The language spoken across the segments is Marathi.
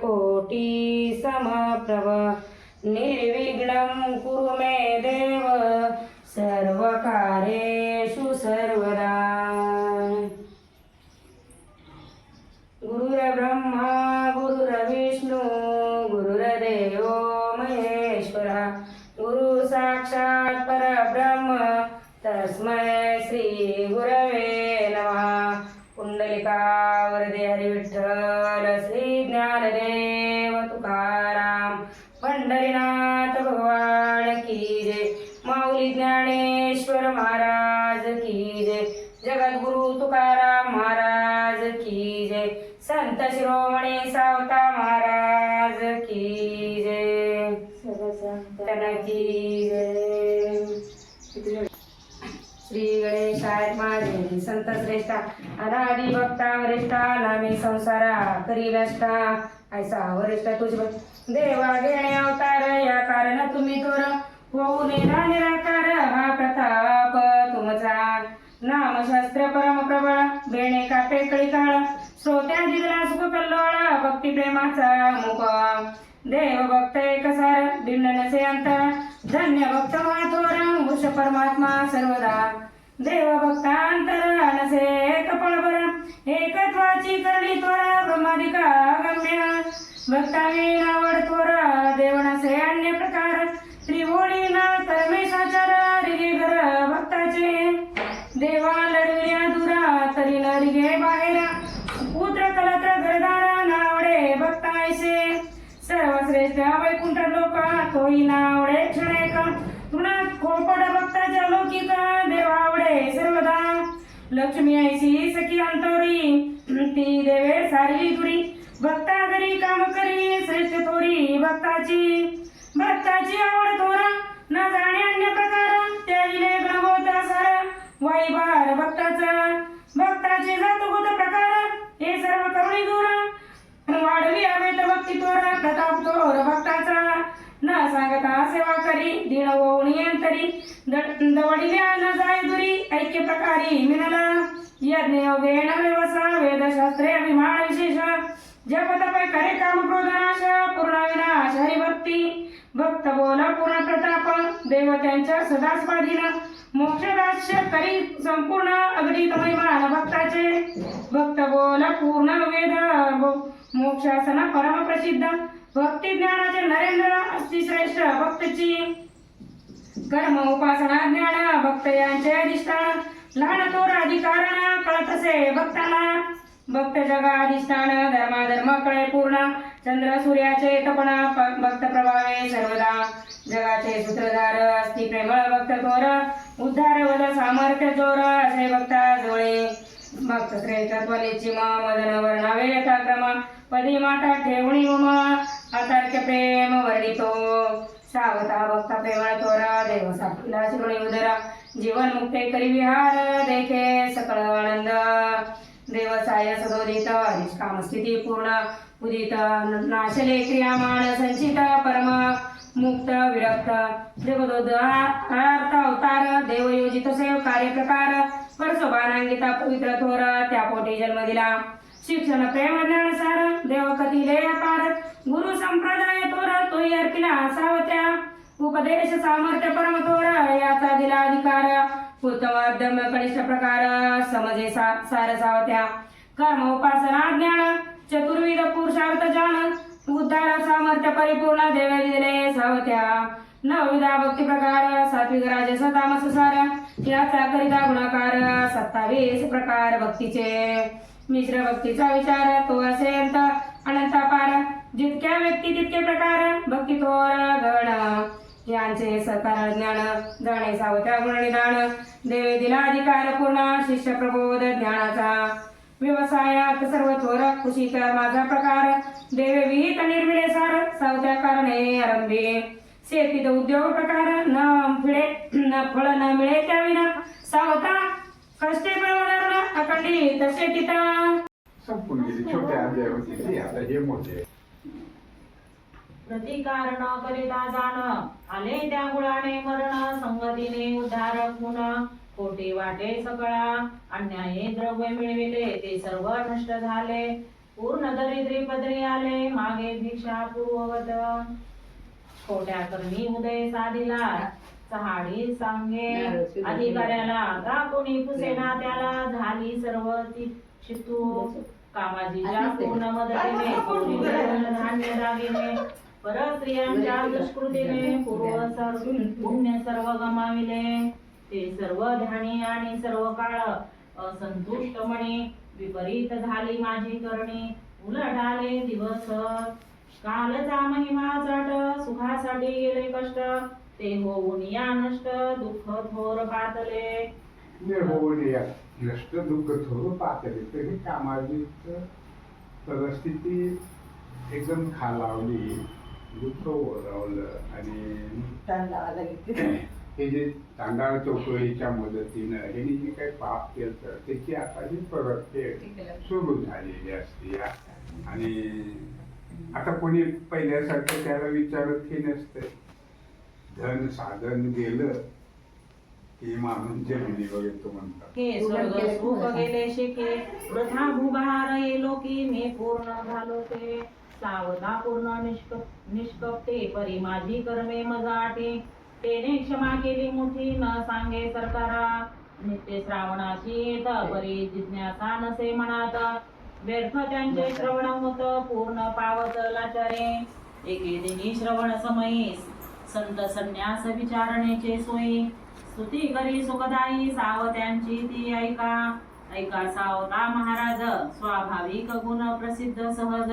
कोटि समप्रभ निर्विघ्नं कुरु मे देव सर्वकार्येषु सर्वदा। गुरुर्ब्रह्मा गुरुर्विष्णु गुरुर्देवो महेश्वरः गुरु साक्षात् परब्रह्म तस्मै श्री गुरवे नमः। पुंडलिकावरदे हरी विठ्ठल श्री ज्ञानदेव तुकाराम पंढरीनाथ भगवान की जय। माऊली ज्ञानेश्वर महाराज की जय। जगद्गुरु तुकाराम महाराज की जय। संत शिरोमणी सावता महाराज की जय। संतन की जय। श्री गणेशाय माझे संत श्रेष्ठा अनादि भक्ता वरिष्ठा नामे संसारा करी नष्टा ऐसा वरिष्ठ तुझ देवा घेणे अवतार या कारण तुम्ही थोर होऊ नेला निराकार हा प्रताप तुमचा नामशास्त्र परम प्रबळ बेणे कापे कळी काळ श्रोत्या दिला सुख कल्लोळ भक्ती प्रेमाचा मुख देव भक्त एकसार भिन्न नसे अंतर धन्य भक्त महाथोर मुश परमात्मा सर्वदा देव भक्तांतर नसे कपळभर एकत्वाची करणी त्वरा ब्रह्मादिका गम्य भक्ता आवड त्वरा देव नसे अन्य प्रकार त्रिभुवनीना परमेशाचार रिगे घर भक्ताचे देवा लढविल्या दुरा तरी न रिगे बाहेर पुत्र कलत्र घरदारा नावडे भक्तायसे सर्वश्रेष्ठ वैकुंठ लोका तोही नावडे क्षणेक तुना खोपड भक्ताच्या लौकिक देवावडे सर्वदा लक्ष्मी ऐशी सखी अंतोरी ती देवे सारी दुरी भक्ता घरी काम करी श्रेष्ठ थोरी भक्ताची आवड थोरा न जाणे अन्य प्रकार त्याविले गणगोता सार वाईभार भक्ताचे जातभूत प्रकार हे सर्व करुणी दूर वाढवी हवेत भक्ती तोरा प्रताप तोर भक्ताचा न सांगता सेवा करी दीन होऊन यंतरी दवडिल्या न जाय दुरी ऐक्य प्रकारी मिनला यज्ञ योगे न व्यवसा वेदशास्त्रे अभिमान विशेष जप तप करे काम क्रोध नाश पूर्ण विनाश हरिभक्ती भक्त बोल पूर्ण प्रताप देवत्यांच्या सदा स्वाधीन मोक्षदास्य करी संपूर्ण अगणित महिमान भक्ताचे भक्त बोल पूर्ण वेद मोक्षासन परम प्रसिद्ध भक्ती ज्ञानाचे नरेंद्र अस्ति श्रेष्ठ भक्तची कर्म उपासना ज्ञान भक्त यांचे अधिष्ठान लहान थोर अधिकारण कळतसे भक्ताला भक्त जगा अधिष्ठान धर्माधर्म कळे पूर्ण चंद्र सूर्याचे तपना भक्त प्रभावे सर्वदा जगाचे सूत्रधार अस्ति प्रेमळ भक्त थोर उद्धार वद सामर्थ्य जोर असे भक्ता जोळे भक्त श्रेष्ठत्वाची मदन वर्णावे यथाक्रम पदी माता ठेवणी मम अतार्क्य प्रेम वर्णितो सावता भक्ता प्रेमळ थोर देव साक्षीला शिरोणी उदरा जीवन मुक्ते करी विहार देखे सकळ आनंद देवसाय सदोदित निष्काम स्थिती पूर्ण उदित नाशले क्रियामान संचित परम मुक्त विरक्त देवदोदार्थ अवतार देवयोजित सेव कार्य प्रकार परशुभानांगिता पवित्र थोर त्या पोटी जन्म दिला शिक्षण प्रेम ज्ञान सार देव कथिले अपार गुरु संप्रदाय थोर तोही अर्पिला सावत्या उपदेश सामर्थ्य परम थोर याचा दिला अधिकार उत्तम मध्यम कनिष्ठ प्रकार समजे सार सावत्या कर्म उपासना ज्ञान चतुर्विध पुरुषार्थ जान उद्धार सामर्थ्य परिपूर्ण देव दिले सावत्या नवविधा भक्ती प्रकार सात्विक राजस तामस सार याचा करिता गुणाकार 27 प्रकार भक्तीचे मिश्र भक्तीचा विचार तो असेंत अनंत पार जितक्या व्यक्ती तितके प्रकार भक्ती थोर गण यांचे सकार ज्ञान जाणे सावत्या गुणनिदान देवे दिला अधिकार पूर्ण शिष्य प्रबोध ज्ञानाचा व्यवसायात सर्व थोर खुशी कर माझा प्रकार देवे विहित निर्मिळे सार सावत्या कारणे आरंभे शेतीत उद्योग प्रकार न फिळे न फळ न मिळे त्याविना सावता कष्टे प्रवधारण अखंडित शेतीत संपूर्ण छोटे अध्याय होते आता हे मोठे प्रतिकार न करिता जाण आले त्या गुळाने मरण संगतीने उद्धार पुन्हा कोटी वाटे सकळा अन्याये द्रव्य मिळविले ते सर्व नष्ट झाले पूर्ण दरिद्री पदरी आले मागे भिक्षा पूर्ववत छोट्या कर्मी उदय साधिला चहाडी सांगे अधिकाऱ्याला का कोणी पुसेना त्याला झाली सर्व ती चितू कामाजीच्या पूर्ण मदतीने कोणी धान्य दागिने परस्त्रियांच्या दुष्कृतीने पुण्य सर्व गमाविले ते सर्व ध्यानी आणि सर्व काळ असंतुष्ट मणी विपरीत झाली माझी करणी उलट आले दिवस कालचा महिमा चट सुखासाठी गेले कष्ट ते होऊन या नष्ट दुःख थोर पातले होऊन या नष्ट दुःख थोर पातळी तरी कामाजीच परिस्थिती एकदम खालावली दुःख ओरवलं आणि हे जे तांदळ चौकळीच्या मदतीनं हे जे काही पाप केलं तर त्याची आता जी परतफेड सुरू झालेली असते आणि आता कोणी पहिल्यासारखं त्याला विचारत हे नसतं धन साधन गेलं की माणूस जमिनीवर येतो म्हणतात हे स्वर्ग सुख गेले शिके वृथा भूभार ये लोकी मी पूर्ण झालो ते सावधा पूर्ण निष्कपते परी माझी कर्मे मजाटे तेने क्षमा केली मोठी न सांगे सरकारा नित्य श्रावणाची येत परी जिज्ञासा नसे मनात व्यर्थ त्यांचे श्रवण होत पूर्ण पावत लाचारे एके दिनी श्रवण समयी संत संन्यास विचारणेचे सोयी स्तुती करी सुखदायी सावत्यांची ती ऐका ऐका सावता महाराज स्वाभाविक गुण प्रसिद्ध सहज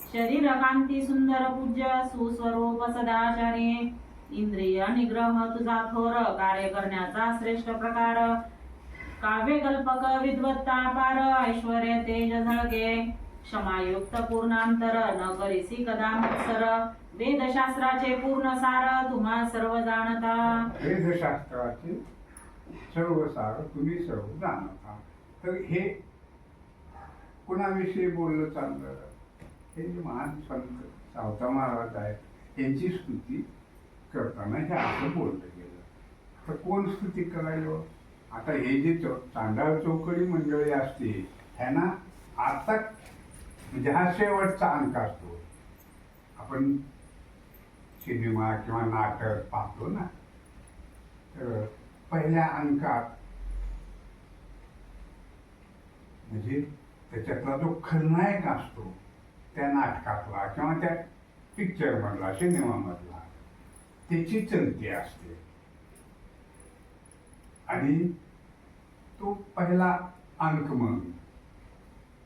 शरीर कांती सुंदर पूज्य सुस्वरूप सदाचारी इंद्रिय निग्रह तुझा थोर कार्य करण्याचा श्रेष्ठ प्रकार काव्य कल्पक विद्वत्ता पार ऐश्वर्य तेज झळके क्षमायुक्त पूर्णांतर न करीसी कदा मत्सर वेदशास्त्राचे पूर्ण सार तुम्हा सर्व जाणता वेदशास्त्राचे सर्व सार तुम्ही सर्व जाणता तर हे कुणाविषयी बोललं चाललं हे जे महान संत सावता महाराज आहेत यांची स्तुती करताना हे असं बोललं गेलं तर कोण स्तुती करायला आता हे जे तांदळ चौकडी मंडळी असते ह्यांना आता म्हणजे हा शेवटचा अंक असतो आपण सिनेमा किंवा नाटक पाहतो ना तर पहिल्या अंकात म्हणजे त्याच्यातला जो खलनायक असतो त्या नाटकातला किंवा त्या पिक्चर मधला सिनेमा मधला त्याची चलती असते आणि तो पहिला अंक म्हणून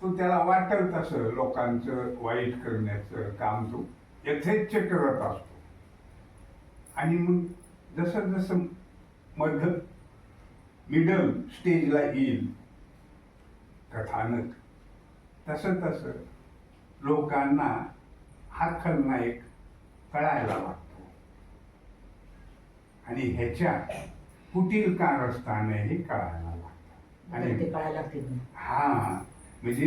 तो त्याला वाटेल तसं लोकांचं वाईट करण्याचं काम तो यथेच्छ करत असतो आणि मग जसं जसं मिडल स्टेजला येईल कथानक तसं तसं लोकांना हा खलनायक कळायला लागतो आणि ह्याच्या कुटील कारस्थानही कळायला लागतात आणि हा म्हणजे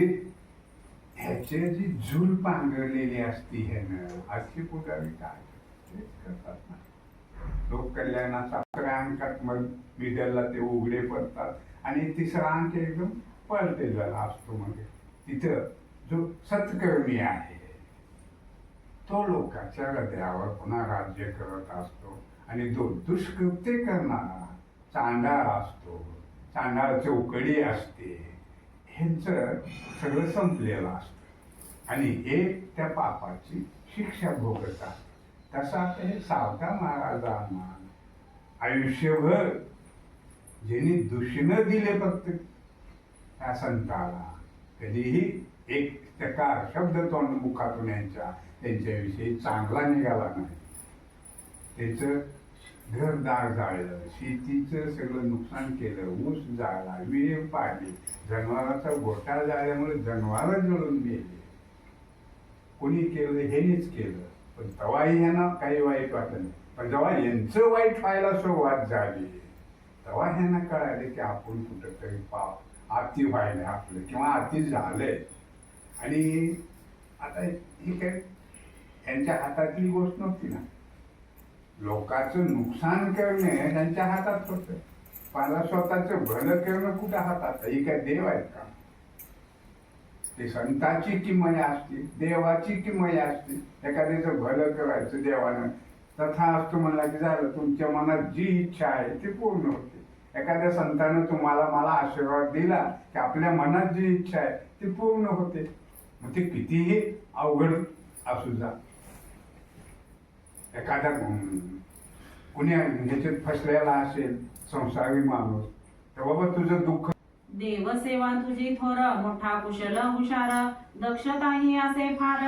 ह्याचे जी झूल पांघरलेली असती ह्यानं अशी पुढारी काय तेच करतात ना लोक कल्याणाचा अकरा अंकात मग मिडलला ते उघडे पडतात आणि तिसरा अंक एकदम पलटेलेला असतो म्हणजे तिथं जो सत्कर्मी आहे तो लोकांच्या हृदयावर पुन्हा राज्य करत असतो आणि जो दुष्कृत्य करणारा चांडाळ असतो चांडाळ चौकडी असते ह्यांचं सगळं संपलेलं असतं आणि हे त्या पापाची शिक्षा भोगत असते तसं आता हे सावता महाराजांना आयुष्यभर ज्यांनी दूषणं दिले फक्त त्या संताला कधीही एक टकार शब्द तोंड मुखातून त्यांच्याविषयी चांगला निघाला नाही त्याचं घरदार जाळलं शेतीचं सगळं नुकसान केलं ऊस जाळला विहीर पाडली जनावरांचा गोठा जाळल्यामुळे जनावर जळून गेले कोणी केलं हेनीच केलं पण तेव्हाही ह्यांना काही वाईट वाटलं नाही पण जेव्हा यांचं वाईट व्हायला सुरुवात झाली तेव्हा ह्यांना कळाले की आपण कुठंतरी पाप अति व्हायला आपलं किंवा अति झालंय आणि आता ही काय यांच्या हातातली गोष्ट नव्हती ना लोकांचं नुकसान करणे त्यांच्या हातात होतं मला स्वतःचं भलं करणं कुठं हातात ही काय देव आहेत का ती संतांची किमया असते, देवाची किमया असते. एखाद्याचं भलं करायचं देवानं, तथा असतो म्हणला की झालं, तुमच्या मनात जी इच्छा आहे ती पूर्ण होते. एखाद्या संतानं तुम्हाला मला आशीर्वाद दिला की आपल्या मनात जी इच्छा आहे ती पूर्ण होते. मग ते कितीही अवघड असू जा. एखादा कुणी ह्याच्यात फसलेला असेल संसारी माणूस, तर बाबा तुझं दुःख देवसेवा तुझी थोर, मोठा कुशल हुशार, दक्षताही असे फार.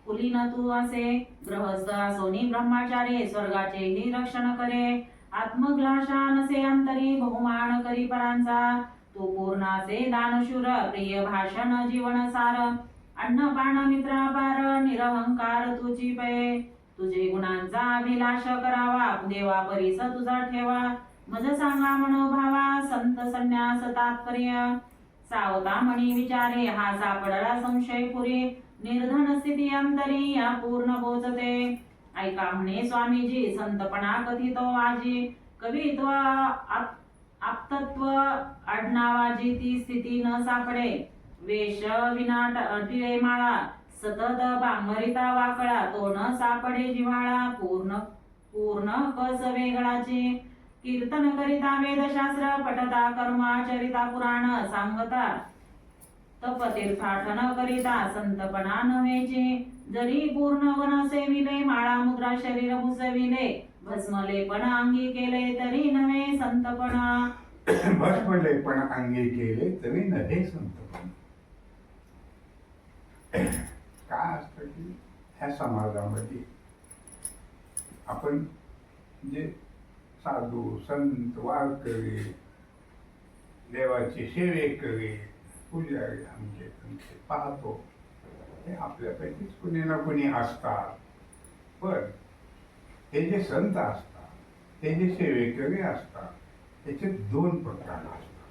कुलीन तू असे गृहस्थ असोनी ब्रह्मचारी, स्वर्गाचेही रक्षण करे. आत्मग्लाशा नसे अंतरी, बहुमान करी परांचा. तू पूर्ण असे दानशूर, प्रिय भाषण जीवन सार. अन्न पान मित्रापार, निरहंकार तुझी पै. तुझे गुणांचा अभिलाष करावा, देवा परीस तुझा ठेवा. मज सांगा मनोभावा, संत संन्यास तात्पर्य. सावता मणी विचारे, हा सापडला संशय पुरी. निर्धन स्थिती अंतरी, या पूर्ण पोचते. ऐका म्हणे स्वामीजी, संतपणा कथितो आजी. कवित्व आप्तत्व आडनावाजी ती स्थिती न सापडे. वेश विना टिळे माळा, सतत पांघरिता वाकळा. तो न सापडे जिव्हाळा, पूर्ण कस वेगळाचे. कीर्तन करिता वेदशास्त्र, पठता कर्माचरिता पुराण. सांगता तप तीर्थाटन करिता, संतपणा नव्हेचे. जरी पूर्ण वन सेविले, माळा मुद्रा शरीर भुसविले. भस्मलेपण अंगी केले, तरी नव्हे संतपणा. भस्मलेपण अंगी केले तरी नव्हे संतपणा. काय असतं की ह्या समाजामध्ये आपण जे साधू संत वारकरी, देवाची सेवेकरी, पुजारी आमचे तुमचे पाहतो. हे आपल्यापैकीच कुणी ना कुणी असतात. पण हे जे संत असतात, हे जे सेवेकरी असतात, त्याचे दोन प्रकार असतात.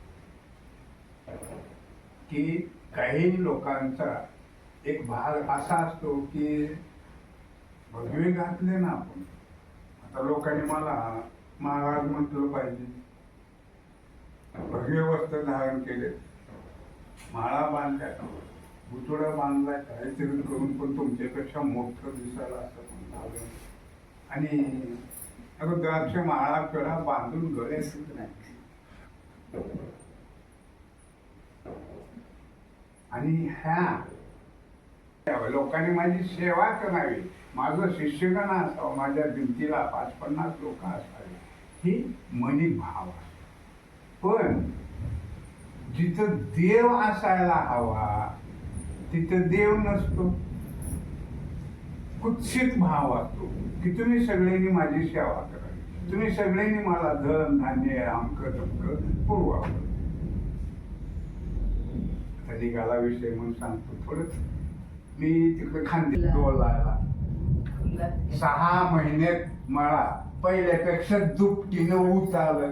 की काही लोकांचा एक भाग असा असतो की भगवे घातले ना आपण, आता लोकांनी मला महाराज म्हटलं पाहिजे, भगवे वस्त्र धारण केले, माळा बांधल्या, बुचोडा बांधला, काहीतरी करून पण तुमच्यापेक्षा मोठं दिसायला असं म्हणलं. आणि अगं द्राक्ष माळा करा बांधून गळे सुट नाही. आणि ह्या लोकांनी माझी सेवा करावी, माझं शिष्यगण असावं, माझ्या भिंतीला 50-50 लोक असावे, ही मनी भाव आहे. पण जिथं देव असायला हवा तिथं देव नसतो. कुत्सित भाव असतो की तुम्ही सगळ्यांनी माझी सेवा करावी, तुम्ही सगळ्यांनी मला धन धान्य अमक तमक पुरवावं. निघाला विषय म्हणून सांगतो थोडं. मी तिकडे खांदी डोलायला 6 महिन्यात मला पहिल्यापेक्षा दुपटीनं ऊत आलं.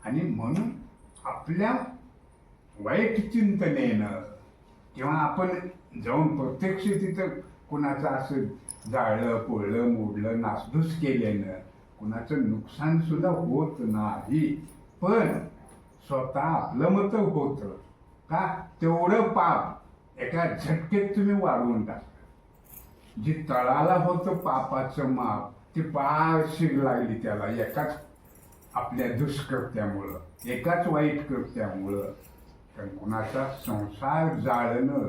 आणि म्हणून आपल्या वाईट चिंतनेनं किंवा आपण जाऊन प्रत्यक्ष तिथं कुणाचं असं जाळलं पोळलं मोडलं नासधूस केल्यानं कुणाचं नुकसान सुद्धा होत नाही. पण स्वतः आपलं मत होतं का, तेवढं पाप एका झटकेत तुम्ही वाढवून टाकता. जी तळाला होतं पापाचं माप, ती पार शिग लागली त्याला एकाच आपल्या दुष्कृत्यामुळं, एकाच वाईट कृत्यामुळं. कारण कुणाचा संसार जाळणं,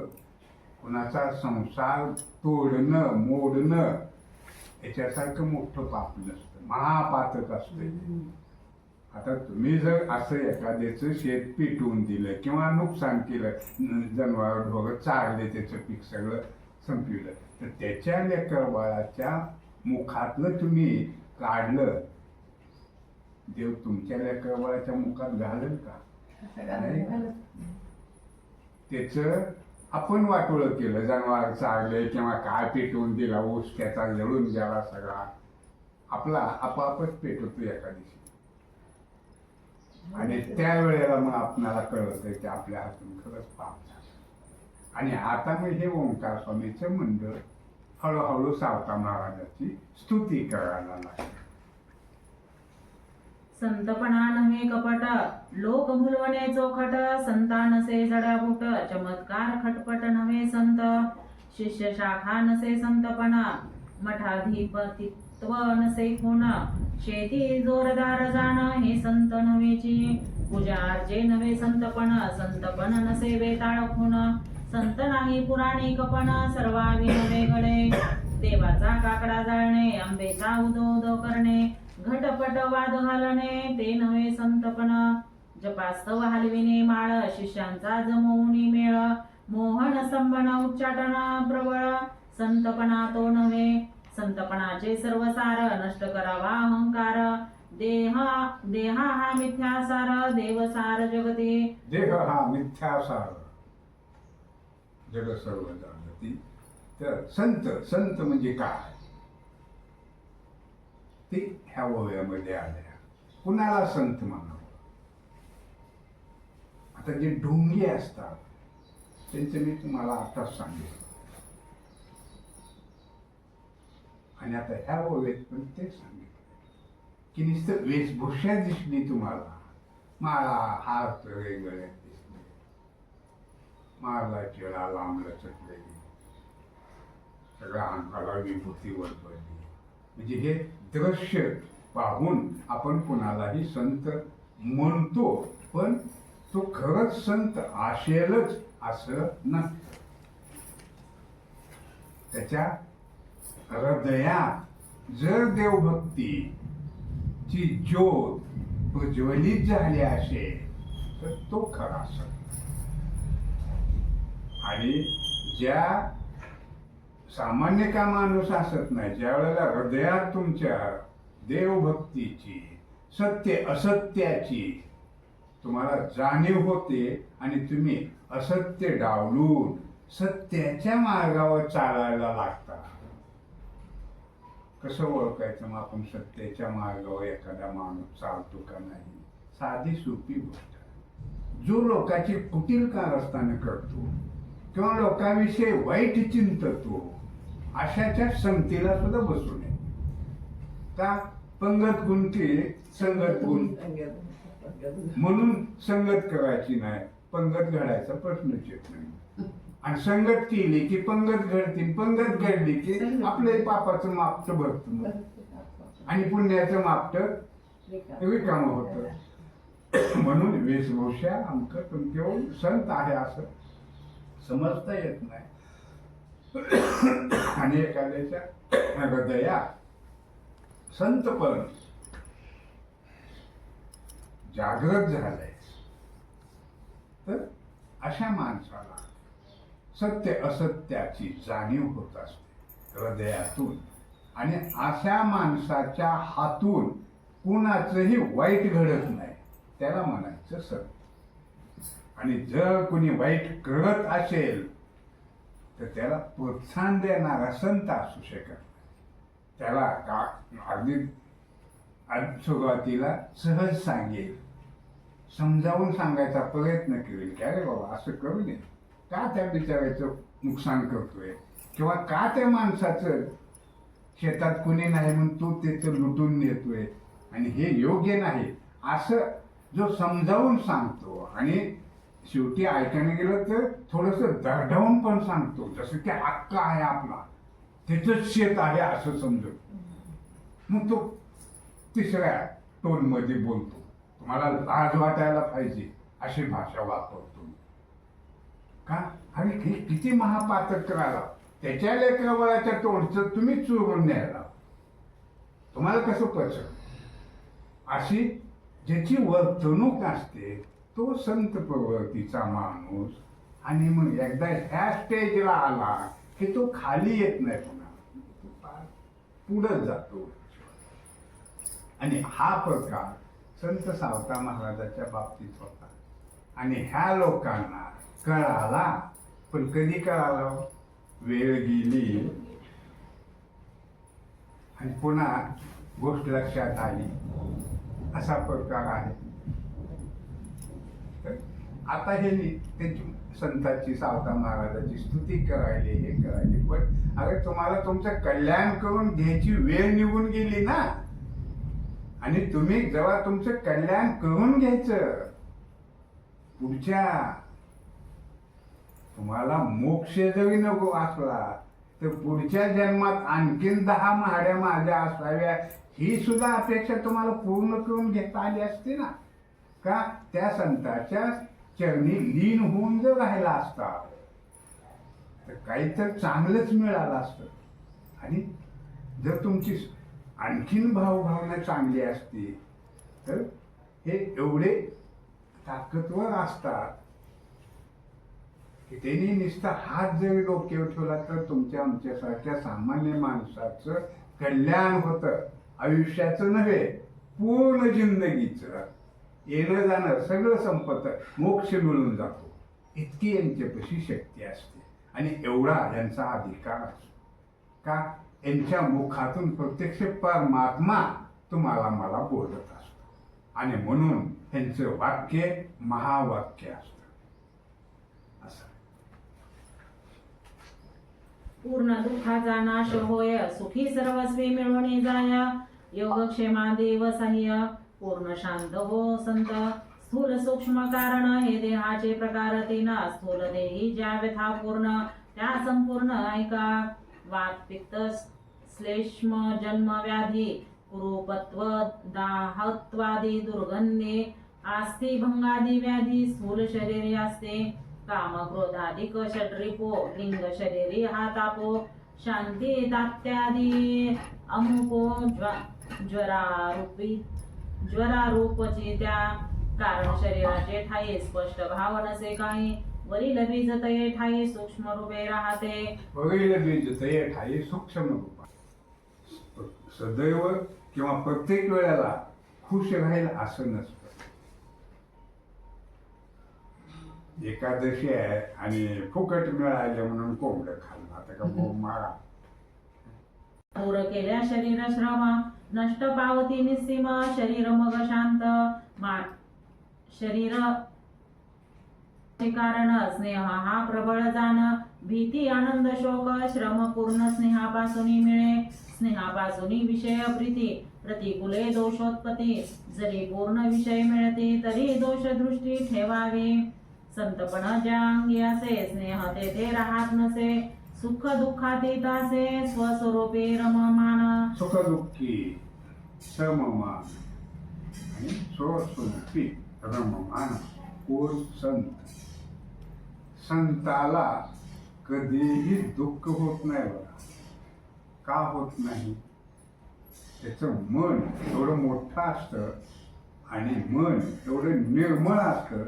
कुणाचा संसार तोडणं मोडणं याच्यासारखं मोठं पाप नसतं, महापातक असतं. आता तुम्ही जर असं एखाद्याचं शेत पिटवून दिलं किंवा नुकसान केलं, जनावर ढोरं चारले, त्याचं पीक सगळं संपविलं, तर त्याच्या लेकरबाळाच्या मुखातलं तुम्ही काढलं, देव तुमच्या लेकरबाळाच्या मुखात घालेल का? त्याच आपण वाटोळं केलं, जनावर चारले किंवा काय पेटवून दिला, ऊस त्याचा जळून गेला सगळा, आपला आपापच पेटवतो एका दिवशी. आणि त्यावेळेला मग आपल्याला कळत की आपल्या हातून खरंच पाप झालं. आणि आता मग हे ओंकार स्वामीचं मंडळ हळूहळू सावता महाराजाची स्तुती करायला लागले. संतपणा नव्हे कपट लोक भुलवणे चोखट संता नसे जडाबुट चमत्कार खटपट नव्हे संत शिष्य शाखा नसे संतपणा मठाधिपतित्व नसे खून शेती जोरदार जाण हे संत नव्हेची पूजा अर्जे नव्हे संतपण संतपण नसे वेताळ खून संत नाही पुराणी कपण सर्वावी नव्हे गळे देवाचा काकडा जाळणे आंबेचा उदो उदो करणे घटपट वाद घालणे ते नव्हे संतपण जपास्तव हलविणे माळ शिष्यांचा जमवुनी मेळ मोहन संबन उच्चाटन प्रबळ संतपणा तो नव्हे संतपणाचे सर्व सार नष्ट करावा अहंकार देहा हा मिथ्यासार देव सार जगती देह हा मिथ्यासार जग सर्व जाणती. तर संत संत म्हणजे काय ते ह्या ओव्यामध्ये आल्या. कुणाला संत म्हणावं? आता जे ढोंगी असतात त्यांचं मी तुम्हाला आताच सांगितलं आणि आता ह्या ओव्यात पण ते सांगितलं की नुसतं वेशभूषा दिसली तुम्हाला, माळा हात वेगवेगळ्या दिसले, मारला केळा लांब लचकलेली, सगळ्या अंगाला विभूतीवर पडली, म्हणजे हे दृश्य पाहून आपण कुणालाही संत म्हणतो, पण तो खरंच संत असेलच असं नसतं. त्याच्या हृदयात जर देवभक्तीची ज्योत प्रज्वलित झाली असेल तर तो खरा संत. आणि ज्या सामान्य का माणूस असत नाही, ज्या वेळेला हृदयात तुमच्या देवभक्तीची सत्य असत्याची तुम्हाला जाणीव होते आणि तुम्ही असत्य डावलून सत्याच्या मार्गावर चालायला लागता. कसं ओळखायचं मग आपण सत्याच्या मार्गावर एखादा माणूस चालतो का नाही? साधी सोपी गोष्ट. जो लोकांची कुटील कारस्थानं करतो किंवा लोकांविषयी वाईट चिंततो अशाच्या संगतीला सुद्धा बसू नये. का? पंगत गुंती संगत गुण म्हणून संगत करायची नाही, पंगत घडायचा प्रश्नच येत नाही. आणि संगत केली की पंगत घडतील, पंगत घडली की आपलं पापाचं मापट भरत आणि पुण्याचं मापट रिकाम होत. म्हणून वेशभूषा आमचं तुमच्यावर संत आहे असं समजता येत नाही. आणि एखाद्याच्या हृदयात संतपण जागृत झालंय तर अशा माणसाला सत्य असत्याची जाणीव होत असते हृदयातून. आणि अशा माणसाच्या हातून कुणाचंही वाईट घडत नाही, त्याला म्हणायचं सत्य. आणि जर कोणी वाईट करत असेल तर त्याला प्रोत्साहन देणारा संत असू शकत नाही. त्याला अगदी सुरुवातीला सहज सांगेल, समजावून सांगायचा प्रयत्न करेल की अरे बाबा असं करू नये, का त्या बिचारायचं नुकसान करतोय किंवा का त्या माणसाचं शेतात कुणी नाही म्हणून तू त्याचं लुटून नेतोय आणि हे योग्य नाही असं जो समजावून सांगतो. आणि शेवटी ऐकायला गेलं तर थोडंसं दरडावून पण सांगतो, जसं की हक्क आहे आपला, त्याचंच शेत आहे असं समजतो. मग तो तिसऱ्या टोनमध्ये बोलतो, तुम्हाला लाज वाटायला पाहिजे अशी भाषा वापरतो. का? अरे हे किती महापातक करायला, त्याच्या लेकरावळाच्या तोंडचं तुम्ही चोरून न्यायला, तुम्हाला कसं पचत? अशी ज्याची वर्तणूक असते तो संत प्रवृत्तीचा माणूस. आणि मग एकदा ह्या स्टेजला आला की तो खाली येत नाही, पुन्हा पुढं जातो. आणि हा प्रकार संत सावता महाराजाच्या बाबतीत होता. आणि ह्या लोकांना कळाला, पण कधी कळाला? वेळ गेली आणि पुन्हा गोष्ट लक्षात आली, असा प्रकार आहे. तर आता हे त्यांची संतांची सावता महाराजाची स्तुती करायली, हे करायली, पण अरे तुम्हाला तुमचं कल्याण करून घ्यायची वेळ निघून गेली ना. आणि तुम्ही जेव्हा तुमचं कल्याण करून घ्यायचं पुढच्या, तुम्हाला मोक्ष जरी नको असला तर पुढच्या जन्मात आणखीन 10 महाड्या माझ्या असाव्या ही सुद्धा अपेक्षा तुम्हाला पूर्ण करून घेता आली असते ना. का त्या संताच्या चरणी लीन होऊन जर राहिला असता तर काही तर चांगलंच मिळालं असतं. आणि जर तुमची आणखीन भावभावना चांगली असती तर हे एवढे ताकदवर असतात की त्यांनी नुसता हात जरी डोक्यावर ठेवला तर तुमच्या आमच्यासारख्या सामान्य माणसाचं कल्याण होतं. आयुष्याचं नव्हे, पूर्ण जिंदगीचं येणं जाणं सगळं संपतं, मोक्ष मिळून जातो. इतकी यांच्यापाशी शक्ती असते आणि एवढा यांचा अधिकार असतो. का यांच्या मुखातून प्रत्यक्ष परमात्मा तुम्हाला मला बोलत असतो आणि म्हणून त्यांचं वाक्य महावाक्य असतं. असं पूर्ण दुःखाचा नाश होय, सुखी सर्वस्वी मिळून जाय. योगक्षेमा देव सह्य, पूर्ण शांत हो संत. स्थूल सूक्ष्म कारण हे देहाचे प्रकार तीन. स्थूल देही ज्या व्यथा पूर्ण त्या संपूर्ण ऐका. वात पित्त श्लेष्म जन्म व्याधी, कुरूपत्व दाहत्वादी दुर्गंधे, आस्थी भंगादी व्याधी स्थूल शरीरी असते. काम क्रोधाधिक षड्रिपो, लिंग शरीरी हा तापो. शांती दात्यादी अमुको ज्वरारूपची त्या. कारण शरीराचे ठाई स्पष्ट भाव नसे काही. वरील बीज तये ठाई सूक्ष्म रूपे राहते. वरील बीज तये ठाई सूक्ष्म रूपा. सदैव किंवा प्रत्येक वेळेला खुश राहील असं नसतं. एकादशी आहे आणि फुकट मिळाले म्हणून कोंबडं खाल्लं, आता का बोंब मारा. दूर केल्या शरीर श्रम, नष्ट पावती निस्सीम. शरीर मग शांत शरीर कारण स्नेह हा प्रबळ जाण. भीती आनंद शोक श्रम पूर्ण स्नेहापासून मिळे. स्नेहापासून विषय प्रीती, प्रतिकूले दोषोत्पत्ती. जरी पूर्ण विषय मिळते तरी दोष दृष्टी ठेवावी. संतपण ज्या अंगी असे, स्नेह तेथे राहत नसे. सुख दुःखातीत असे, स्वस्वरूपे रममान. सुख दुःखी सममान आणि स्वस्वरूपी रममान. कोण संत? संताला कधीही दुःख होत नाही बघा. का होत नाही? त्याचं मन एवढं मोठं असतं आणि मन एवढं निर्मळ असतं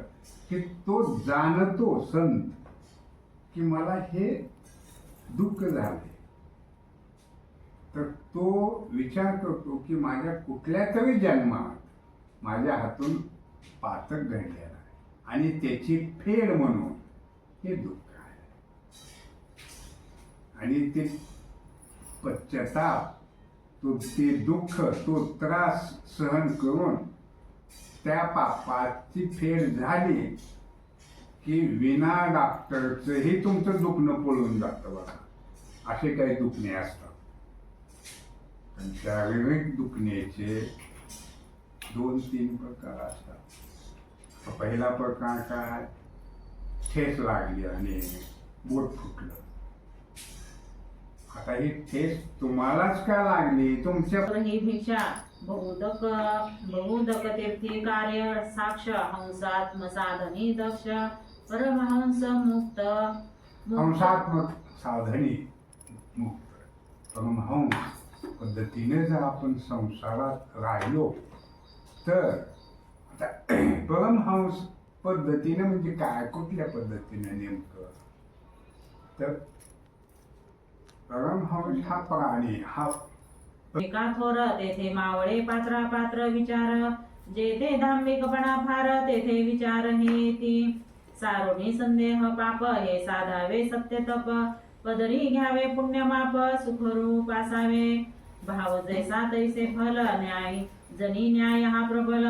की तो जाणतो संत की मला हे दुःख झाले, तर तो विचार करतो की माझ्या कुठल्या तरी जन्मात माझ्या हातून पातक घडलेला आहे आणि त्याची फेड म्हणून हे दुःख आहे. आणि ते पश्चाताप, ते दुःख, तो त्रास सहन करून त्या पापाची फेड झाली की विना डॉक्टरचंही तुमचं दुखणं पळून जातं बघा. असे काही दुखणे असतात. पण शारीरिक दुखण्याचे 2-3 प्रकार असतात. पहिला प्रकार काय? ठेच लागली आणि बोट फुटलं. आता ही ठेच तुम्हालाच का लागली? तुमच्या ही भिक्षा बहुदक तीर्थी कार्य साक्ष. हंसात्म साधनी दक्ष, परमहंस मुक्त. हंसात्मक साधनी मुक्त. परमहंस पद्धतीने जर आपण संसारात राहिलो तर, आता परमहंस पद्धतीने म्हणजे काय? कुठल्या पद्धतीने नेमकं? तर परमहंस हा प्राणी, हा एका थोर तेथे मावळे पात्रा पात्र विचार. जेथे धांबिकपणा फार तेथे विचार हेती. सारोनी संदेह पाप हे साधावे सत्य तप. पदरी घ्यावे पुण्य माप, सुखरूप असावे. भाव जैसा तैसे फल, न्याय जनी न्याय हा प्रबल.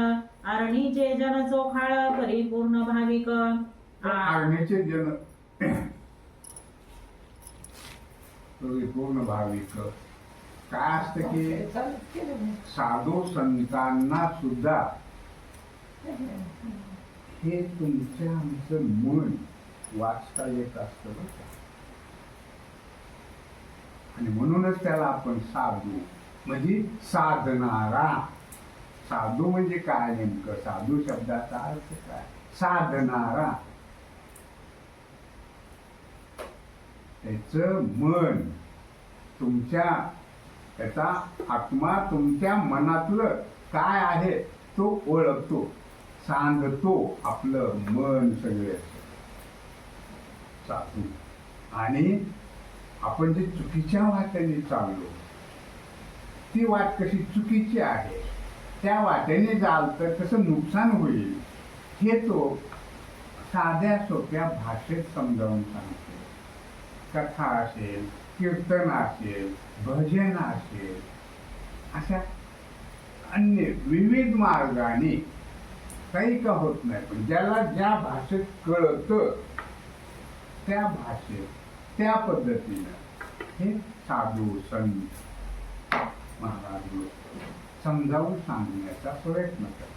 आरणीचे जन चोखाळ, परिपूर्ण भाविक. आरणीचे जन परिपूर्ण भाविक. काय असतं की साधू संतांना सुद्धा हे तुमच्या आमचं मन वाचता येत असतं बरं का. आणि म्हणूनच त्याला आपण साधू म्हणजे साधणारा. साधू म्हणजे काय नेमकं? साधू शब्दाचा अर्थ काय? साधणारा. त्याचं मन तुमच्या, त्याचा आत्मा तुमच्या मनातलं काय आहे तो ओळखतो, सांगतो. आपलं मन सगळे साधू. आणि आपण जे चुकीच्या वाटेने चाललो, ती वाट कशी चुकीची आहे, त्या वाटेने जाल तर कसं नुकसान होईल हे तो साध्या सोप्या भाषेत समजावून सांगतो. कथा असेल, कीर्तन असेल, भजन असेल, अशा अन्य विविध मार्गाने काही का होत नाही, पण ज्याला ज्या भाषेत कळतं त्या भाषेत त्या पद्धतीनं हे साधू संत महाराज समजावून सांगण्याचा प्रयत्न करतात.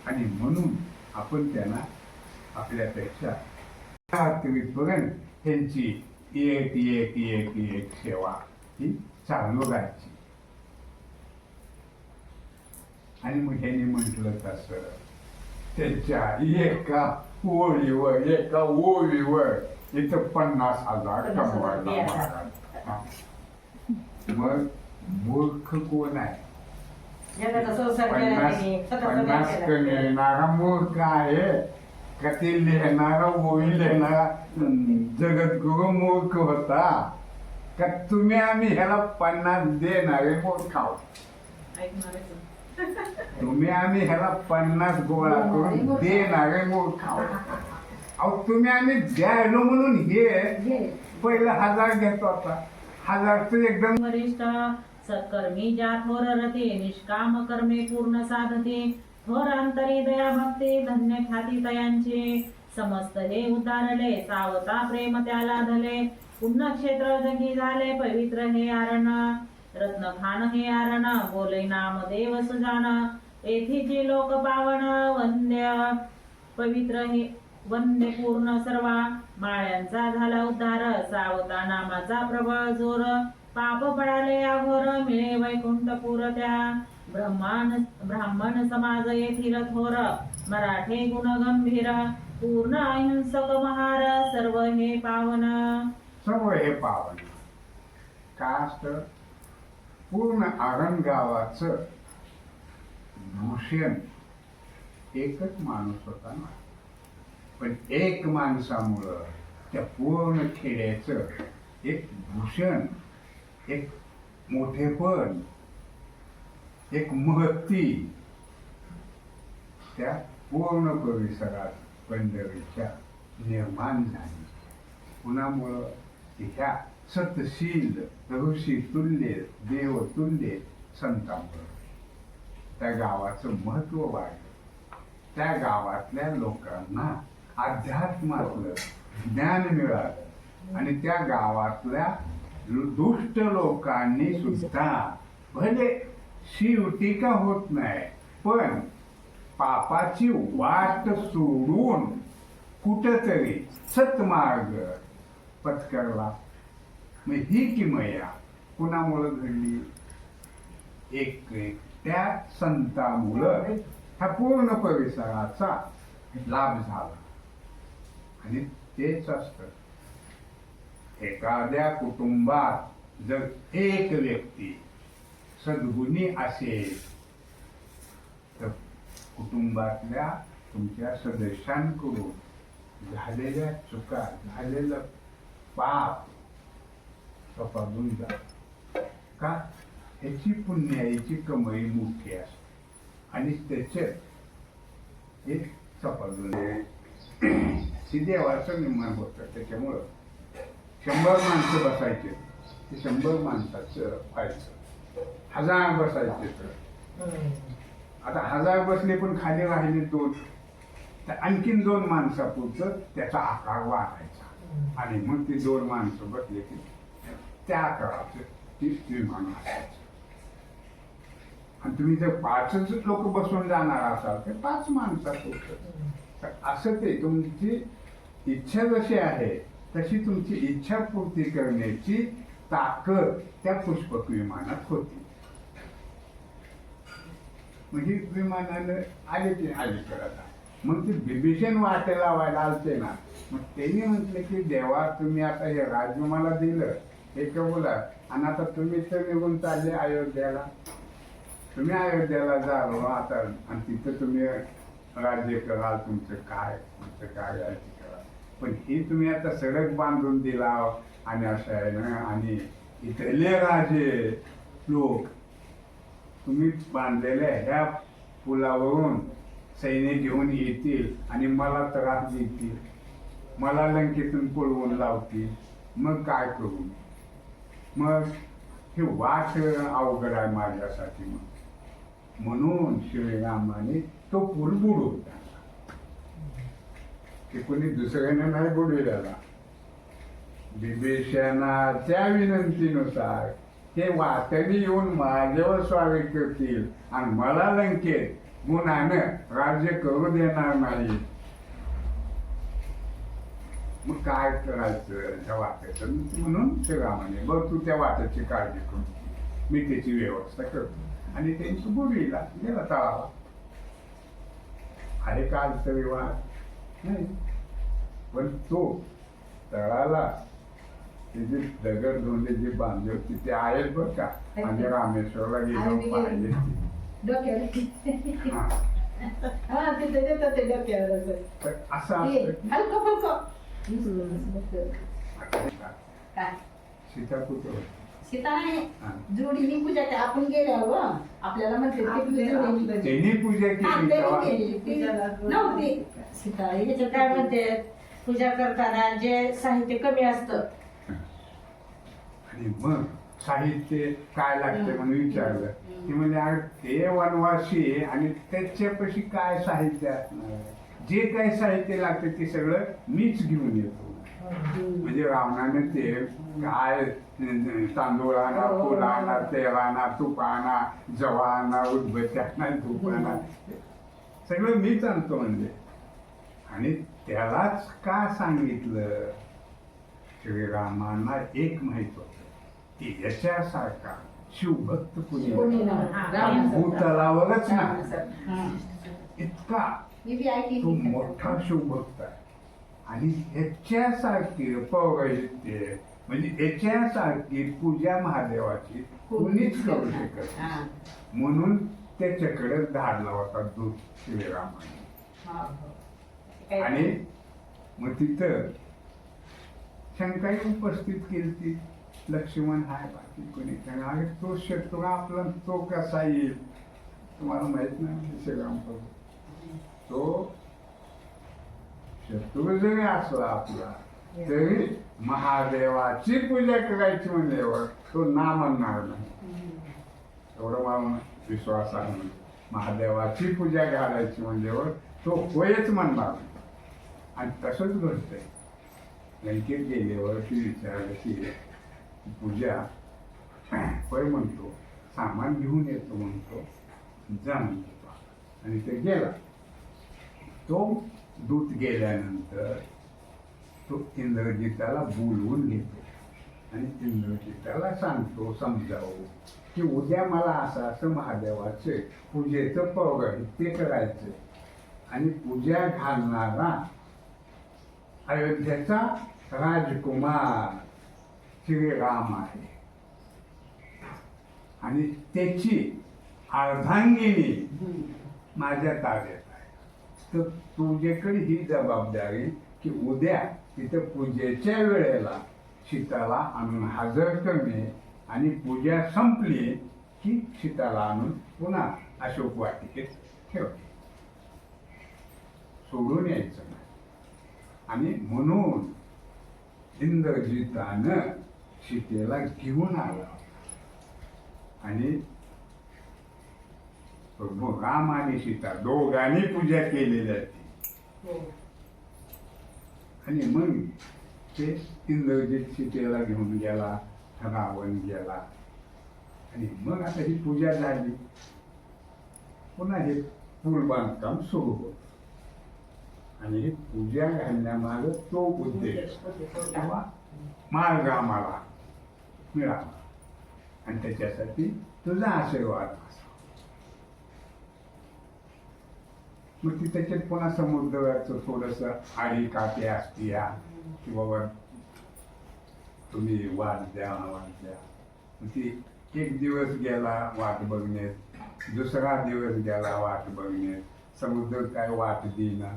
आणि म्हणून आपण त्यांना आपल्यापेक्षा बघा त्यांची एक एक एक एक सेवा ही चालू राहायची. आणि मग ह्याने म्हटलं तसं त्यांच्या एका ओळीवर इथं 50,000 कमवायला. मग मूर्ख कोण आहे? 50 कमविणारा मूर्ख आहे का ते लिहिणारा ओळी लिहिणारा जगद्गुरु मूर्ख होता का तुम्ही आम्ही ह्याला 50 देणारे मूर्ख आहोत? तुम्ही आम्ही ह्याला 50 गोळा करून देणारे मूर्ख आहोत. अहो तुम्ही आम्ही द्यायलो म्हणून हे पहिलं 1000 घेतो. आता 1000च एकदम वरिष्ठ सत्कर्मी ज्या थोर रते निष्काम कर्मे पूर्ण साधते. थोर अंतरी दया भक्ती धन्य ख्याती तयांचे. समस्त हे उतारले सावता प्रेम त्याला धले. पुण्यक्षेत्र जगी झाले पवित्र हे आरण. रत्न खान हे आरण बोले नाम देव सुजान. येथीचे लोक पावन वंद्य पवित्र हे वंदे पूर्ण सर्वा. माळ्यांचा झाला उद्धार सावता नामाचा प्रबळ जोर. पाप पडाले अघोर मिळे वैकुंठपुर त्या. ब्राह्मण समाज येथील थोर मराठे गुण गंभीर. पूर्ण अहिंसक महार सर्व हे पावन. सर्व हे पावन काय असतं? पूर्ण आरण गावाचं भूषण एकच माणूस होता ना, पण एक माणसामुळं त्या पूर्ण खेड्याचं एक भूषण, एक मोठेपण, एक महत्ती त्या पूर्ण परिसरात पंढरीच्या निर्माण झाली. कुणामुळं? ह्या सतशील ऋषी तुल्य देव तुल्य संतांमुळं त्या गावाचं महत्व वाढलं. त्या गावातल्या लोकांना अध्यात्मातलं ज्ञान मिळालं. आणि त्या गावातल्या दुष्ट लोकांनी सुद्धा भले शिवटीका होत नाही, पण पापाची वाट सोडून कुठंतरी सत्मार्ग पत्करला. मग ही किमया कुणामुळं घडली? एक त्या संतामुळं ह्या पूर्ण परिसराचा लाभ झाला. आणि तेच असतं, एखाद्या कुटुंबात जर एक व्यक्ती सद्गुणी असेल तर कुटुंबातल्या तुमच्या सदस्यांकडून झालेल्या चुका, झालेलं पाप सपादून जात. का? ह्याची पुण्याची कमाई मोठी असते आणि त्याचे एक सपादून देवाचं निर्माण होतं. त्याच्यामुळं 100 माणसं बसायचे, ते 100 माणसाचं व्हायचं. 1000 बसायचे तर आता 1000 बसले पण खाली राहिले 2, तर आणखीन 2 माणसापुरतं त्याचा आकार वाढायचा. आणि मग ते 2 माणसं बसले की त्या आकाराचं ती विमान असायचं. आणि तुम्ही जर 5च लोक बसून जाणार असाल तर 5 माणसात होतं. तर असं ते तुमची इच्छा जशी आहे तशी तुमची इच्छा पूर्ती करण्याची ताकद त्या पुष्पक विमानात होती. म्हणजे विमानानं आले ते अलीकडे. मग ते बिभीषण वाटे लावायला आलते ना, मग त्यांनी म्हटलं की देवा तुम्ही आता हे राज्य मला दिलं हे कबूल आहे, आणि आता तुम्ही तर निघून चालले अयोध्याला. तुम्ही अयोध्याला जालो आता, आणि तिथं तुम्ही राज्य कराल, तुमचं काय आहे ते करा. पण ही तुम्ही आता सडक बांधून दिला आणि असं आहे ना, आणि इथले राजे लोक तुम्ही बांधलेल्या ह्या पुलावरून सैन्य घेऊन येतील आणि मला त्रास देतील, मला लंकेतून पळवून लावतील, मग काय करू? मग हे वाट अवघड आहे माझ्यासाठी. मग म्हणून श्रीरामाने तो पूल बुडवून टाकला. ते कोणी दुसऱ्याने नाही बुडविलेला. बिभीषणाच्या विनंतीनुसार ते वाटणी येऊन माझ्यावर स्वारी करतील आणि मला लंकेत गुणानं राज्य करू देणार नाही. मग काय करायचं त्या वाटेचं? म्हणून श्रीरामाने बघ तू त्या वाटेची काळजी करू, मी त्याची व्यवस्था करतो. आणि त्यांची बुडवीला गेला तळाला. आहे का तरी वाद नाही, पण तो तळाला ते जे दगड धोंडे जे बांधले होते ते आहेत बरं का. म्हणजे रामेश्वरला गेलो पाहिले असं सीतापुत्र सीता नाही जोडीने पूजा ते आपण गेल्यावर आपल्याला म्हणते त्यांनी पूजा केली नव्हती. सीता ह्याच्यात काय म्हणते, पूजा करताना जे साहित्य कमी असतं आणि मग साहित्य काय लागतं म्हणून विचारलं की म्हणजे ते वनवासी आहे आणि त्याच्यापाशी काय साहित्य असणार, जे काही साहित्य लागतं ते सगळं मीच घेऊन येतो. म्हणजे रावणाने ते काय तांदूळ आणा, फुल आणा, तेल आणा, तूप आणा, जवा आणा, उदबत्ती आणा, धूप आणा, सगळं मीच आणतो म्हणजे. आणि त्यालाच का सांगितलं? श्रीरामांना एक माहित होत की याच्यासारखा शिवभक्त कुणी भूतलावरच ना, इतका तो मोठा शिवभक्त आहे. आणि ह्याच्यासारखी पौराहित्य म्हणजे याच्यासारखी पूजा महादेवाची कुणीच करू शकत नाही. म्हणून त्याच्याकडे धाडला होता दूत श्रीरामाने. आणि मग तिथं शंकाही उपस्थित केली. लक्ष्मण हाय, बाकी कोणी अरे तो शत्रू आपला तो कसा येईल? तुम्हाला माहित नाही श्रीराम तो शत्रू जरी असला आपला तरी महादेवाची पूजा करायची म्हणल्यावर तो ना म्हणणार नाही. एवढं मला विश्वास आहे. महादेवाची पूजा घालायची म्हणल्यावर तो होयच म्हणणार नाही. आणि तसंच घडतंय. लंकेत गेल्यावर ती विचारलं की पूजा होय म्हणतो, सामान घेऊन येतो म्हणतो, जा म्हणतो. आणि ते गेला. तो दूत गेल्यानंतर तो इंद्रजिताला बोलवून घेतो आणि इंद्रजिताला सांगतो, समजावं की उद्या मला असं महादेवाचे पूजेचं पौराणिक ते करायचं आणि पूजा घालणारा अयोध्येचा राजकुमार श्रीराम आहे आणि त्याची अर्धांगिनी माझ्या ताब्यात आहे. तर तुझ्याकडे ही जबाबदारी की उद्या तिथं पूजेच्या वेळेला सीताला आणून हजर करणे आणि पूजा संपली की सीताला आणून पुन्हा अशोक वाटिकेत ठेवणे, सोडून यायचं नाही. आणि म्हणून इंद्रजितानं सीतेला घेऊन आला आणि राम आणि सीता दोघांनी पूजा केलेली आहे. आणि मग ते इंद्रजित सीतेला घेऊन गेला, रावण गेला. आणि मग आता ही पूजा झाली, पुन्हा हे पूल बांधकाम सुरू होत. आणि ही पूजा घालण्यामाग तो उद्देश किंवा मार्ग आम्हाला मिळाला आणि त्याच्यासाठी तुझा आशीर्वाद असा. मग ती त्याच्यात पुन्हा समुद्राचं थोडस आडी काटे असती या की बाबा तुम्ही वाट द्या. मग ती एक दिवस गेला वाट बघण्यात, दुसरा दिवस गेला वाट बघण्यात, समुद्र काय वाट देईना,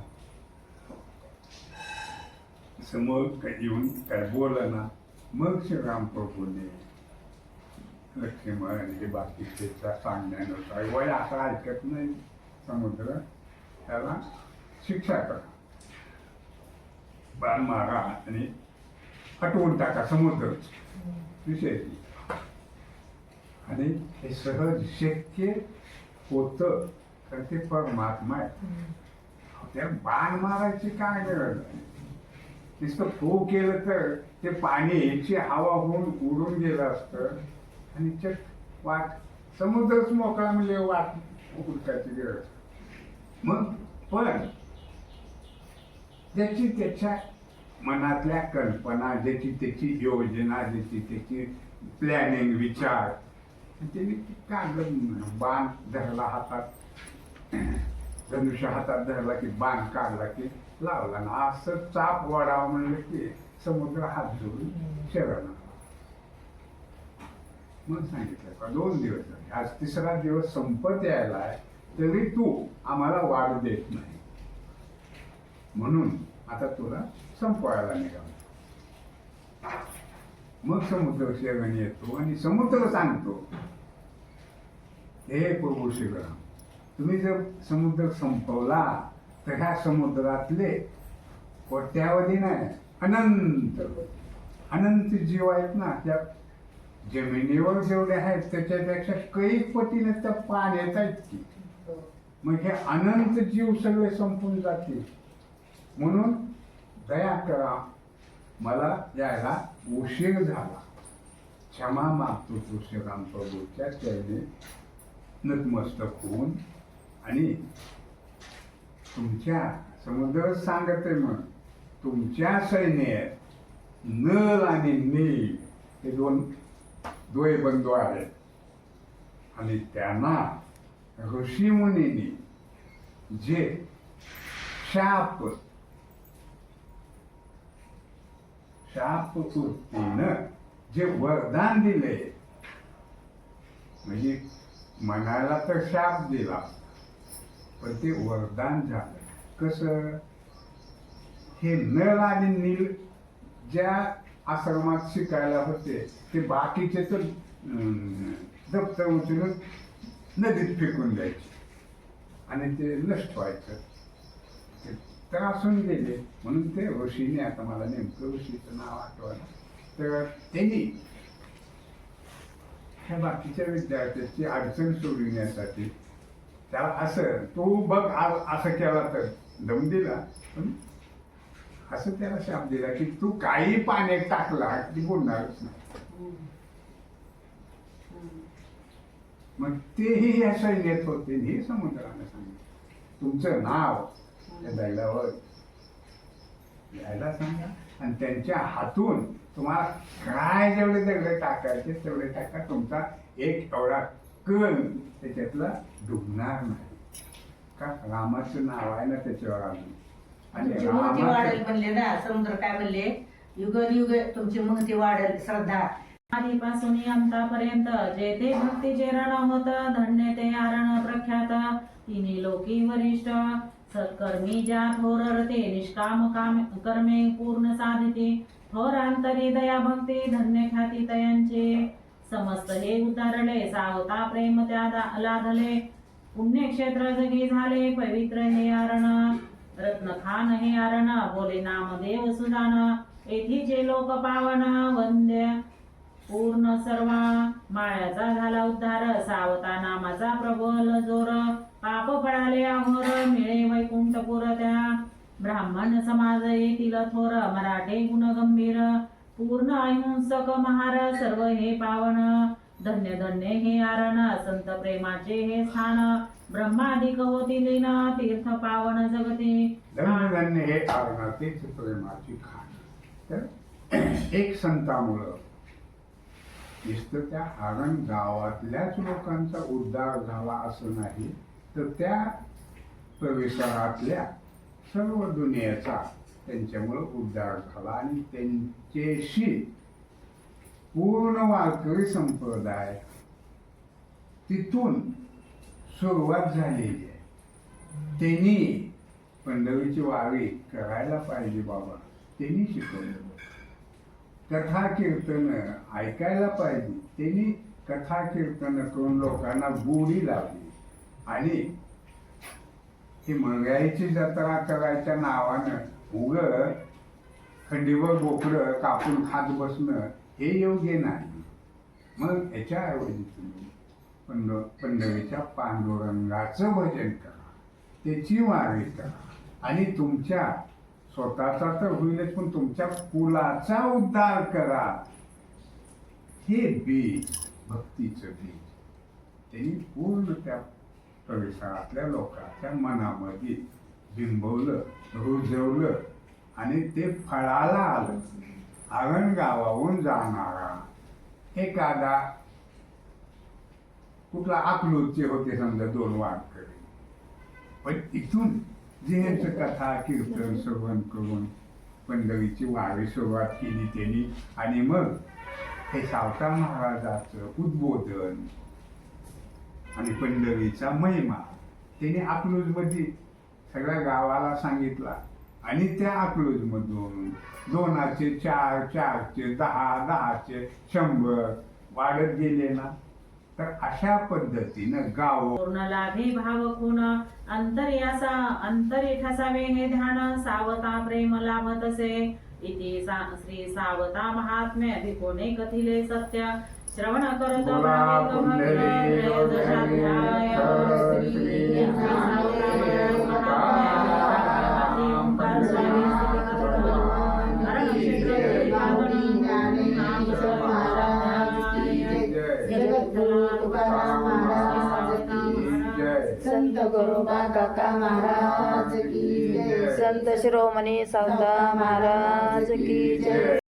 समोर येऊन काय बोलना. मग श्रीराम प्रभूने लक्ष्मण हे बाकीचे सांगण्यानुसार वय असं ऐकत नाही समुद्र, त्याला शिक्षा करा, बाण मारा आणि हटवून टाका समुद्र विषय. आणि हे सहज शक्य होतं तर ते परमात्मा आहे. त्या बाण मारायची काय गरज आहे? नुसतं फो केलं तर ते पाणी ह्याची हवा होऊन उडून गेलं असतं आणि चट वाट समुद्रच मोकळा म्हणजे वाट उडकायची गरज. मग पण ज्याची त्याच्या मनातल्या कल्पना, ज्याची त्याची योजना, ज्याची त्याची प्लॅनिंग, विचार, त्यांनी कागद बाण धरला हातात, धनुष्य हातात धरला की बाण काढला की लावला ना. असं चाप वाढावं म्हणलं की समुद्र हात जोडून शरण. मग सांगितलं का 2 दिवस झाले, आज 3रा दिवस संपत यायला आहे तरी तू आम्हाला वाढ देत नाही, म्हणून आता तुला संपवायला निघाला. मग समुद्र शेवण येतो आणि समुद्र सांगतो, हे प्रभू श्रीराम, तुम्ही जर समुद्र संपवला तर ह्या समुद्रातले कोट्यावधी नाही अनंत अनंत जीव आहेत ना, त्या जमिनीवर जेवढे आहेत त्याच्यापेक्षा कैक पटीने त्या पाण्यात आहेत की. मग हे अनंत जीव सगळे संपून जातील, म्हणून दया करा, मला यायला उशीर झाला, क्षमा मागतो तू श्रीराम प्रभूच्या चरणी नतमस्तक होऊन. आणि तुमच्या समुद्र सांगते मग तुमच्या सैन्यात नल आणि नील हे 2 बंधू आहेत आणि त्यांना ऋषी मुनींनी जे शापपूर्तीनं जे वरदान दिले, म्हणजे म्हणायला तर शाप दिला पण ते वरदान झालं. कसं? हे नल आणि नील ज्या आश्रमात शिकायला होते ते बाकीचे तर दप्तर उचलून नदीत फेकून द्यायचे आणि ते नष्ट व्हायचं, ते त्रासून गेले. म्हणून ते ऋषीने, आता मला नेमकं ऋषीचं नाव आठवलं, तर त्यांनी ह्या बाकीच्या विद्यार्थ्याची अडचण सोडविण्यासाठी त्याला असं तू बघ असं केला तर दम दिला, पण असं त्याला शाप दिला की तू काही पाण्यात टाकला की बुडणारच नाही. मग तेही या सैन्यात होते, हे समुद्राने सांगितलं तुमचं नाव त्या दैलावर यायला सांगा आणि त्यांच्या हातून तुम्हाला काय जेवढे दगड टाकायचे तेवढे टाका, तुमचा एक एवढा कण त्याच्यातला डुबणार नाही. का? रामाचं नाव आहे ना त्याच्यावर आलं. आणि तुमची महती वाढेल म्हणले ना, समुद्र काय म्हणले, युगन तुमची महती वाढेल, श्रद्धा. आधीपासून अंतापर्यंत जे ते भक्तीचे रण होत, धन्य ते आरण प्रख्यात. तिन्ही लोकी वरिष्ठ सत्कर्मी ज्या थोर रते, निष्काम कर्मे पूर्ण साधिते. थोर अंतरी दया भक्ती, धन्य ख्याती तयांचे. समस्त हे उतारले, सावता प्रेम त्या लाधले. पुण्यक्षेत्र जगी झाले, पवित्र हे आरण. रत्न खान हे आरण, बोले नामदेव सुदान. येथीचे लोक पावन, वंद्य पूर्ण सर्वा. मायाचा झाला उद्धार, सावता नामाचा प्रबल जोर. पाप फळाले अहोर, मिळे वैकुंठपुर त्या. ब्राह्मण समाज येथील थोर, मराठे गुण गंभीर. पूर्ण अहिंसक महार, सर्व हे पावन. धन्य धन्य हे आरण संत प्रेमाचे हे स्थान ब्रह्मादिक होती लीन तीर्थ पावन जगती धन्य धन्य हे आरण तेच प्रेमाची खाण. तर एक संतामुळं नुसतं त्या आरण गावातल्याच लोकांचा उद्धार झाला असं नाही, तर त्या परिसरातल्या सर्व दुनियेचा त्यांच्यामुळं उद्धार झाला आणि त्यांच्याशी पूर्ण वारकरी संप्रदाय तिथून सुरुवात झालेली आहे. त्यांनी पंढरीची वारी करायला पाहिजे बाबा, त्यांनी शिकवलं. कथा कीर्तन ऐकायला पाहिजे, त्यांनी कथा कीर्तन करून लोकांना गोडी लावली. आणि ही मंगळाईची जत्रा करायच्या नावानं उग खंडीवर बोकडं कापून खात बसणं हे योग्य नाही. मग याच्याऐवजी तुम्ही पंढरीच्या पांडुरंगाचं भजन करा, त्याची वारी करा आणि तुमच्या स्वतःचा तर होईलच, पण तुमच्या कुलाचा उद्धार करा. हे बीज, भक्तीचं बीज त्यांनी पूर्ण त्या परिसरातल्या लोकांच्या मनामध्ये बिंबवलं, रुजवलं आणि ते फळाला आलं. आरण गावाहून जाणारा एखादा कुठला अकलूजचे होते समजा 2 वारकरी, पण इथून जे यांचं कथा कीर्तन श्रवण करून पंढरीची वारी सुरुवात केली त्यांनी. आणि मग हे सावकार महाराजाचं उद्बोधन आणि पंढरीचा महिमा त्यांनी अकलूजमध्ये सगळ्या गावाला सांगितला. आणि त्या अकलूजमधून 2चे 4, 4चे 10, 10चे 100 वाढत गेले ना. तर अशा पद्धतीनं गाव पूर्ण लाभे भाव खून अंतर्यासा अंतरे ठसावे हे ध्यान सावता प्रेम लाभतसे इति श्री सावता महात्म्य अधिकोणे कथिले सत्य श्रवण करत त्रयोदशाध्याय श्री सावता संत गुरुबा काका महाराज की जय. संत शिरोमणी सावता महाराज की जय.